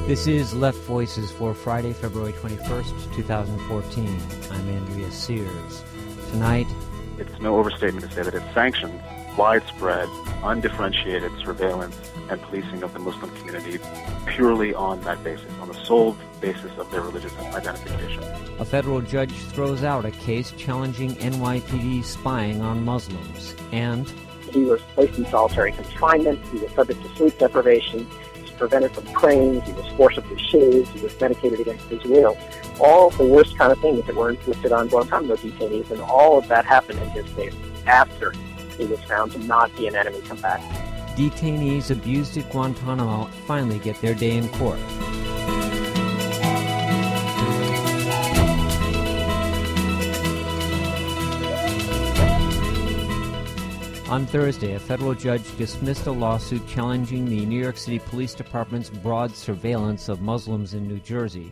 This is Left Voices for Friday, February 21st, 2014. I'm Andrea Sears. Tonight, it's no overstatement to say that it sanctions widespread, undifferentiated surveillance and policing of the Muslim community purely on that basis, on the sole basis of their religious identification. A federal judge throws out a case challenging NYPD spying on Muslims, and he was placed in solitary confinement, he was subject to sleep deprivation, prevented from praying, he was forcibly shaved, he was medicated against his will. All the worst kind of things that were inflicted on Guantanamo detainees, and all of that happened in his case after he was found to not be an enemy combatant. Detainees abused at Guantanamo finally get their day in court. On Thursday, a federal judge dismissed a lawsuit challenging the New York City Police Department's broad surveillance of Muslims in New Jersey.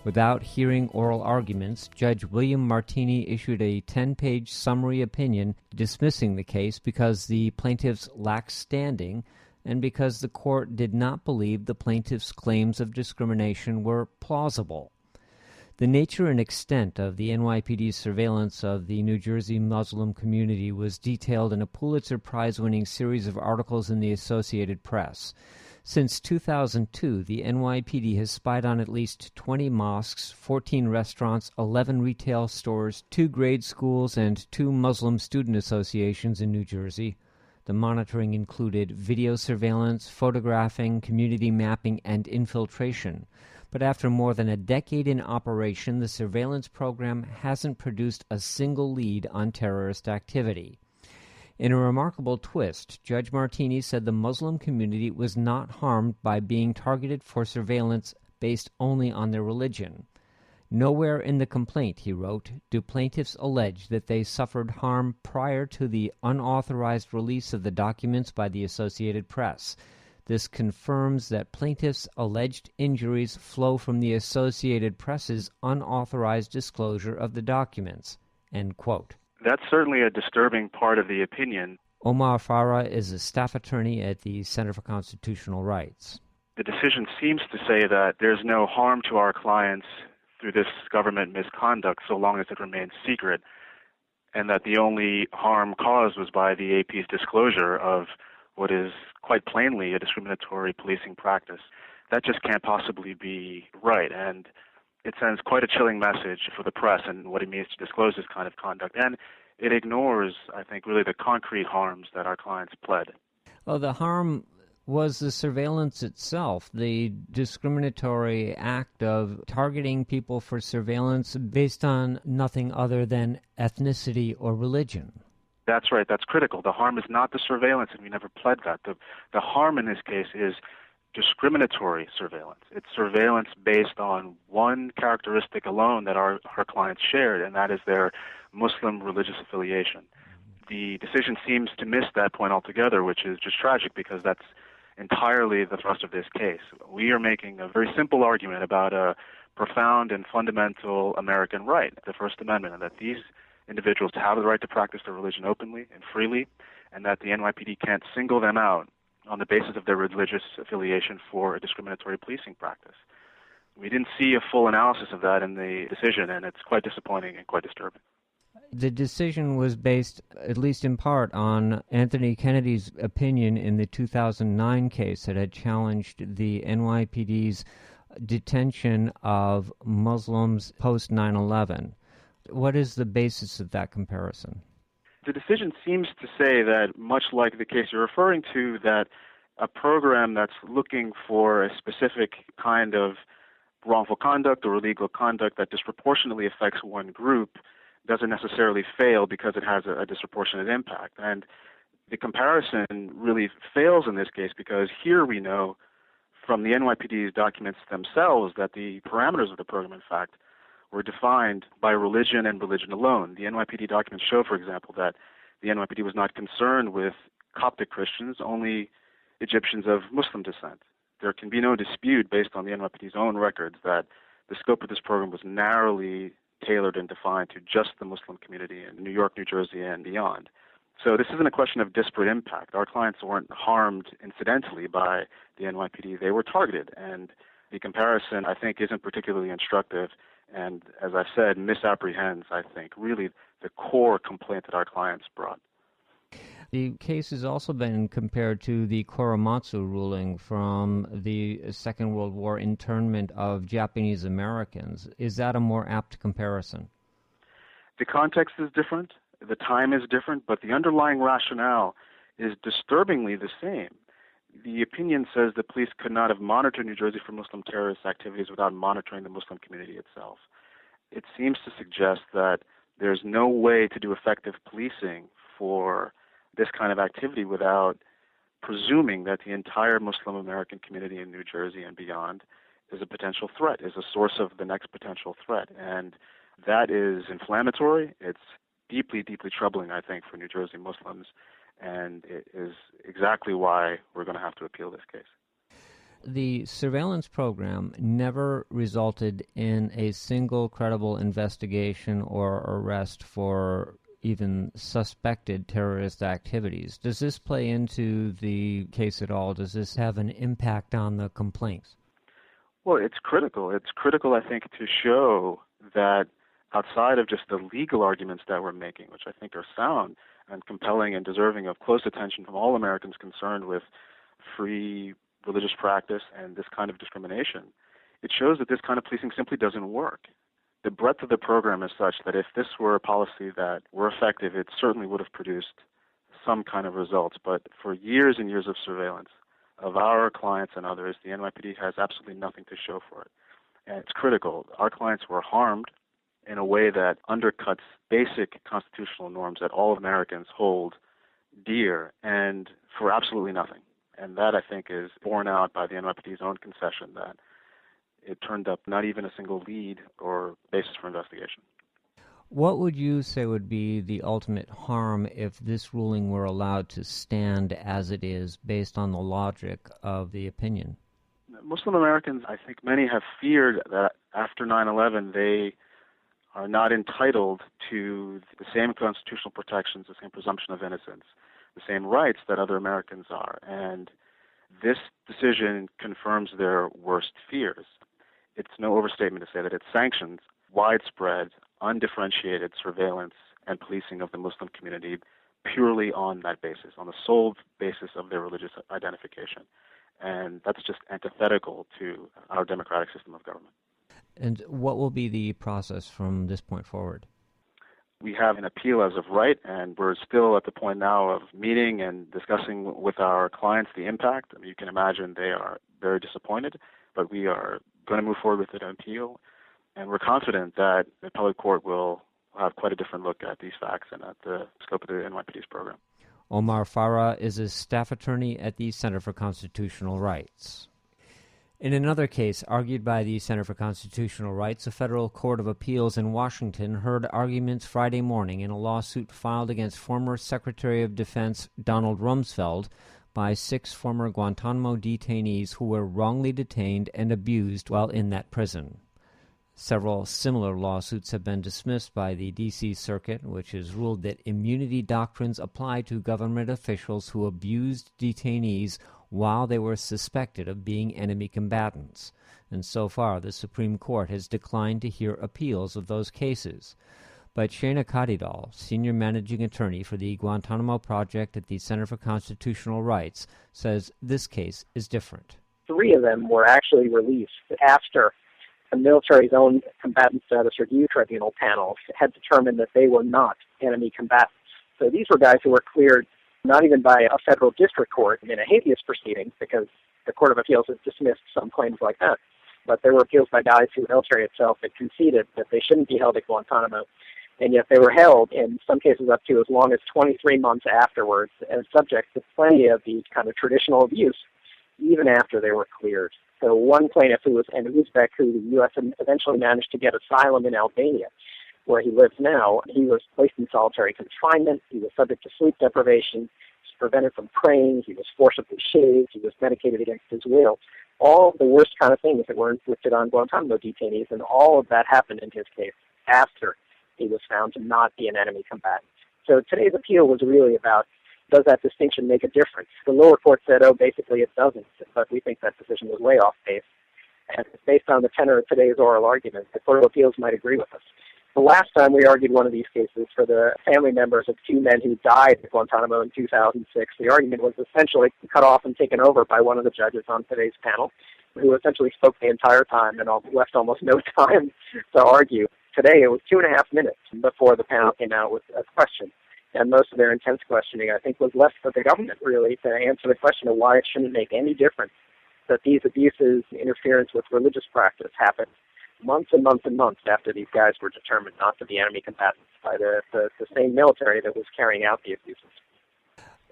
Without hearing oral arguments, Judge William Martini issued a 10-page summary opinion dismissing the case because the plaintiffs lacked standing and because the court did not believe the plaintiffs' claims of discrimination were plausible. The nature and extent of the NYPD's surveillance of the New Jersey Muslim community was detailed in a Pulitzer Prize-winning series of articles in the Associated Press. Since 2002, the NYPD has spied on at least 20 mosques, 14 restaurants, 11 retail stores, 2 grade schools, and 2 Muslim student associations in New Jersey. The monitoring included video surveillance, photographing, community mapping, and infiltration. But after more than a decade in operation, the surveillance program hasn't produced a single lead on terrorist activity. In a remarkable twist, Judge Martini said the Muslim community was not harmed by being targeted for surveillance based only on their religion. Nowhere in the complaint, he wrote, do plaintiffs allege that they suffered harm prior to the unauthorized release of the documents by the Associated Press. This confirms that plaintiffs' alleged injuries flow from the Associated Press's unauthorized disclosure of the documents. End quote. That's certainly a disturbing part of the opinion. Omar Farah is a staff attorney at the Center for Constitutional Rights. The decision seems to say that there's no harm to our clients through this government misconduct so long as it remains secret, and that the only harm caused was by the AP's disclosure of what is quite plainly a discriminatory policing practice. That just can't possibly be right, and it sends quite a chilling message for the press and what it means to disclose this kind of conduct. And it ignores, I think, really the concrete harms that our clients pled. Well, the harm was the surveillance itself, the discriminatory act of targeting people for surveillance based on nothing other than ethnicity or religion. That's right. That's critical. The harm is not the surveillance, and we never pled that. The harm in this case is discriminatory surveillance. It's surveillance based on one characteristic alone that our clients shared, and that is their Muslim religious affiliation. The decision seems to miss that point altogether, which is just tragic because that's entirely the thrust of this case. We are making a very simple argument about a profound and fundamental American right, the First Amendment, and that these individuals have the right to practice their religion openly and freely, and that the NYPD can't single them out on the basis of their religious affiliation for a discriminatory policing practice. We didn't see a full analysis of that in the decision, and it's quite disappointing and quite disturbing. The decision was based, at least in part, on Anthony Kennedy's opinion in the 2009 case that had challenged the NYPD's detention of Muslims post 9/11. What is the basis of that comparison? The decision seems to say that, much like the case you're referring to, that a program that's looking for a specific kind of wrongful conduct or illegal conduct that disproportionately affects one group doesn't necessarily fail because it has a disproportionate impact. And the comparison really fails in this case because here we know from the NYPD's documents themselves that the parameters of the program, in fact, were defined by religion and religion alone. The NYPD documents show, for example, that the NYPD was not concerned with Coptic Christians, only Egyptians of Muslim descent. There can be no dispute based on the NYPD's own records that the scope of this program was narrowly tailored and defined to just the Muslim community in New York, New Jersey, and beyond. So this isn't a question of disparate impact. Our clients weren't harmed incidentally by the NYPD. They were targeted, and the comparison, I think, isn't particularly instructive and, as I've said, misapprehends, I think, really the core complaint that our clients brought. The case has also been compared to the Korematsu ruling from the Second World War internment of Japanese Americans. Is that a more apt comparison? The context is different, the time is different, but the underlying rationale is disturbingly the same. The opinion says the police could not have monitored New Jersey for Muslim terrorist activities without monitoring the Muslim community itself. It seems to suggest that there's no way to do effective policing for this kind of activity without presuming that the entire Muslim American community in New Jersey and beyond is a potential threat, is a source of the next potential threat. And that is inflammatory. It's deeply, deeply troubling, I think, for New Jersey Muslims. And it is exactly why we're going to have to appeal this case. The surveillance program never resulted in a single credible investigation or arrest for even suspected terrorist activities. Does this play into the case at all? Does this have an impact on the complaints? Well, it's critical. It's critical, I think, to show that outside of just the legal arguments that we're making, which I think are sound and compelling and deserving of close attention from all Americans concerned with free religious practice and this kind of discrimination, it shows that this kind of policing simply doesn't work. The breadth of the program is such that if this were a policy that were effective, it certainly would have produced some kind of results. But for years and years of surveillance of our clients and others, the NYPD has absolutely nothing to show for it. And it's critical. Our clients were harmed in a way that undercuts basic constitutional norms that all Americans hold dear, and for absolutely nothing. And that, I think, is borne out by the NYPD's own concession that it turned up not even a single lead or basis for investigation. What would you say would be the ultimate harm if this ruling were allowed to stand as it is based on the logic of the opinion? Muslim Americans, I think many have feared that after 9/11 they are not entitled to the same constitutional protections, the same presumption of innocence, the same rights that other Americans are. And this decision confirms their worst fears. It's no overstatement to say that it sanctions widespread, undifferentiated surveillance and policing of the Muslim community purely on that basis, on the sole basis of their religious identification. And that's just antithetical to our democratic system of government. And what will be the process from this point forward? We have an appeal as of right, and we're still at the point now of meeting and discussing with our clients the impact. I mean, you can imagine they are very disappointed, but we are going to move forward with an appeal, and we're confident that the appellate court will have quite a different look at these facts and at the scope of the NYPD's program. Omar Farah is a staff attorney at the Center for Constitutional Rights. In another case argued by the Center for Constitutional Rights, a federal court of appeals in Washington heard arguments Friday morning in a lawsuit filed against former Secretary of Defense Donald Rumsfeld by 6 former Guantanamo detainees who were wrongly detained and abused while in that prison. Several similar lawsuits have been dismissed by the D.C. Circuit, which has ruled that immunity doctrines apply to government officials who abused detainees while they were suspected of being enemy combatants. And so far, the Supreme Court has declined to hear appeals of those cases. But Shayana Kadidal, senior managing attorney for the Guantanamo Project at the Center for Constitutional Rights, says this case is different. 3 of them were actually released after the military's own Combatant Status Reviews Tribunal panel had determined that they were not enemy combatants. So these were guys who were cleared not even by a federal district court in a habeas proceeding, because the Court of Appeals has dismissed some claims like that. But there were appeals by guys who the military itself had conceded that they shouldn't be held at Guantanamo, and yet they were held, in some cases up to as long as 23 months afterwards, and subject to plenty of the kind of traditional abuse, even after they were cleared. So one plaintiff, who was an Uzbek, who the U.S. eventually managed to get asylum in Albania, where he lives now, he was placed in solitary confinement, he was subject to sleep deprivation, he was prevented from praying, he was forcibly shaved, he was medicated against his will. All of the worst kind of things that were inflicted on Guantanamo detainees, and all of that happened in his case after he was found to not be an enemy combatant. So today's appeal was really about, does that distinction make a difference? The lower court said, basically it doesn't, but we think that decision was way off base. And based on the tenor of today's oral argument, the Court of Appeals might agree with us. The last time we argued one of these cases for the family members of two men who died at Guantanamo in 2006, the argument was essentially cut off and taken over by one of the judges on today's panel, who essentially spoke the entire time and left almost no time to argue. Today it was 2.5 minutes before the panel came out with a question. And most of their intense questioning, I think, was left for the government, really, to answer the question of why it shouldn't make any difference that these abuses, interference with religious practice happened months and months and months after these guys were determined not to be enemy combatants by the same military that was carrying out the abuses.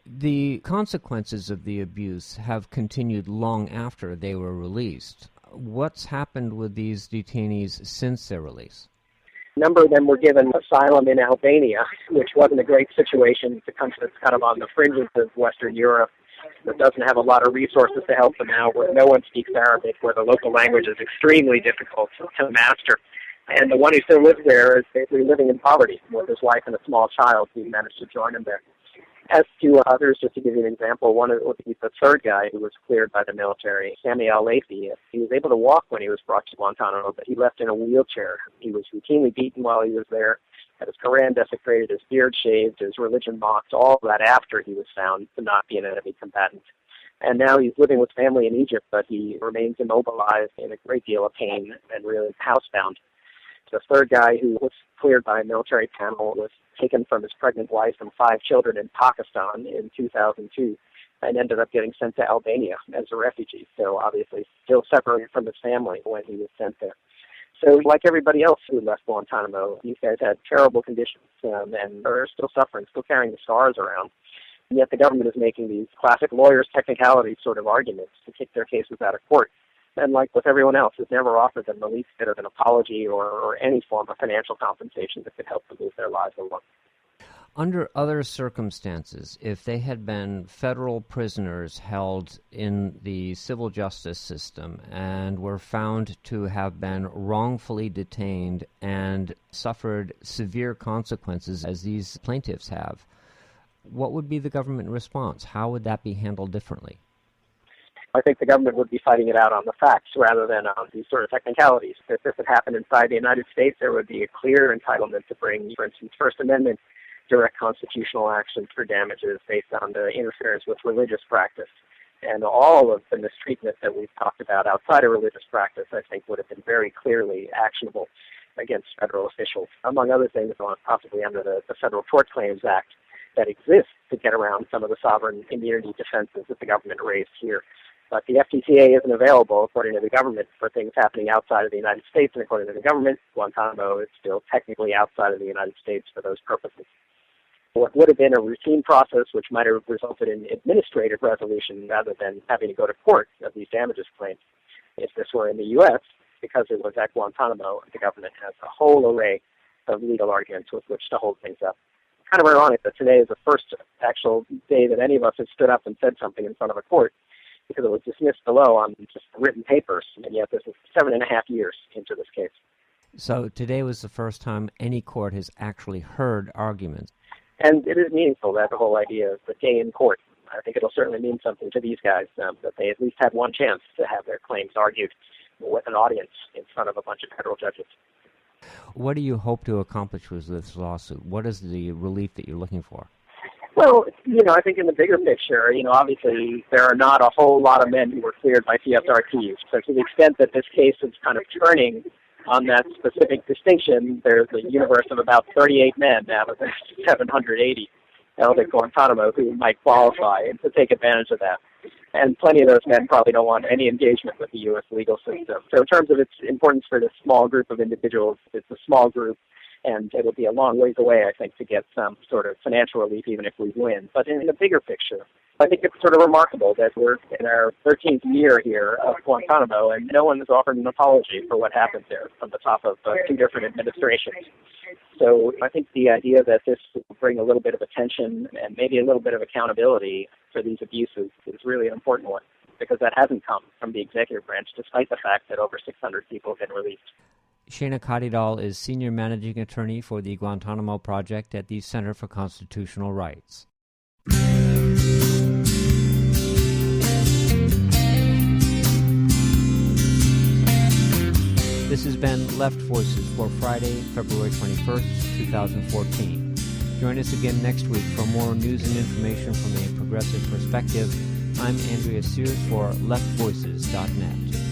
The consequences of the abuse have continued long after they were released. What's happened with these detainees since their release? A number of them were given asylum in Albania, which wasn't a great situation. It's a country that's kind of on the fringes of Western Europe, that doesn't have a lot of resources to help them out, where no one speaks Arabic, where the local language is extremely difficult to master. And the one who still lives there is basically living in poverty with his wife and a small child who managed to join him there. As to others, just to give you an example, one of the third guy who was cleared by the military, Sami al-Lafi, he was able to walk when he was brought to Guantanamo, but he left in a wheelchair. He was routinely beaten while he was there, had his Quran desecrated, his beard shaved, his religion mocked, all of that after he was found to not be an enemy combatant. And now he's living with family in Egypt, but he remains immobilized, in a great deal of pain, and really housebound. The third guy who was cleared by a military panel was taken from his pregnant wife and 5 children in Pakistan in 2002 and ended up getting sent to Albania as a refugee, so obviously still separated from his family when he was sent there. So like everybody else who left Guantanamo, these guys had terrible conditions and are still suffering, still carrying the scars around. And yet the government is making these classic lawyers' technicality sort of arguments to kick their cases out of court. And like with everyone else, has never offered them the least bit of an apology or any form of financial compensation that could help them move their lives along. Under other circumstances, if they had been federal prisoners held in the civil justice system and were found to have been wrongfully detained and suffered severe consequences, as these plaintiffs have, what would be the government response? How would that be handled differently? I think the government would be fighting it out on the facts rather than on these sort of technicalities. If this had happened inside the United States, there would be a clear entitlement to bring, for instance, First Amendment direct constitutional actions for damages based on the interference with religious practice. And all of the mistreatment that we've talked about outside of religious practice, I think, would have been very clearly actionable against federal officials, among other things, possibly under the Federal Tort Claims Act that exists to get around some of the sovereign immunity defenses that the government raised here. But the FTCA isn't available, according to the government, for things happening outside of the United States, and according to the government, Guantanamo is still technically outside of the United States for those purposes. What would have been a routine process, which might have resulted in administrative resolution rather than having to go to court of these damages claims, if this were in the U.S., because it was at Guantanamo, the government has a whole array of legal arguments with which to hold things up. Kind of ironic that today is the first actual day that any of us have stood up and said something in front of a court, because it was dismissed below on just written papers, and yet this is 7.5 years into this case. So today was the first time any court has actually heard arguments. And it is meaningful, that the whole idea of the day in court. I think it'll certainly mean something to these guys, that they at least had one chance to have their claims argued with an audience in front of a bunch of federal judges. What do you hope to accomplish with this lawsuit? What is the relief that you're looking for? Well, I think in the bigger picture, obviously there are not a whole lot of men who were cleared by CSRTs. So to the extent that this case is kind of turning on that specific distinction, there's a universe of about 38 men out of the 780 held at Guantanamo who might qualify and to take advantage of that. And plenty of those men probably don't want any engagement with the U.S. legal system. So in terms of its importance for this small group of individuals, it's a small group, and it'll be a long ways away, I think, to get some sort of financial relief, even if we win. But in the bigger picture, I think it's sort of remarkable that we're in our 13th year here of Guantanamo, and no one has offered an apology for what happened there from the top of 2 different administrations. So I think the idea that this will bring a little bit of attention and maybe a little bit of accountability for these abuses is really an important one, because that hasn't come from the executive branch, despite the fact that over 600 people have been released. Shayana Kadidal is Senior Managing Attorney for the Guantanamo Project at the Center for Constitutional Rights. This has been Left Voices for Friday, February 21st, 2014. Join us again next week for more news and information from a progressive perspective. I'm Andrea Sears for leftvoices.net.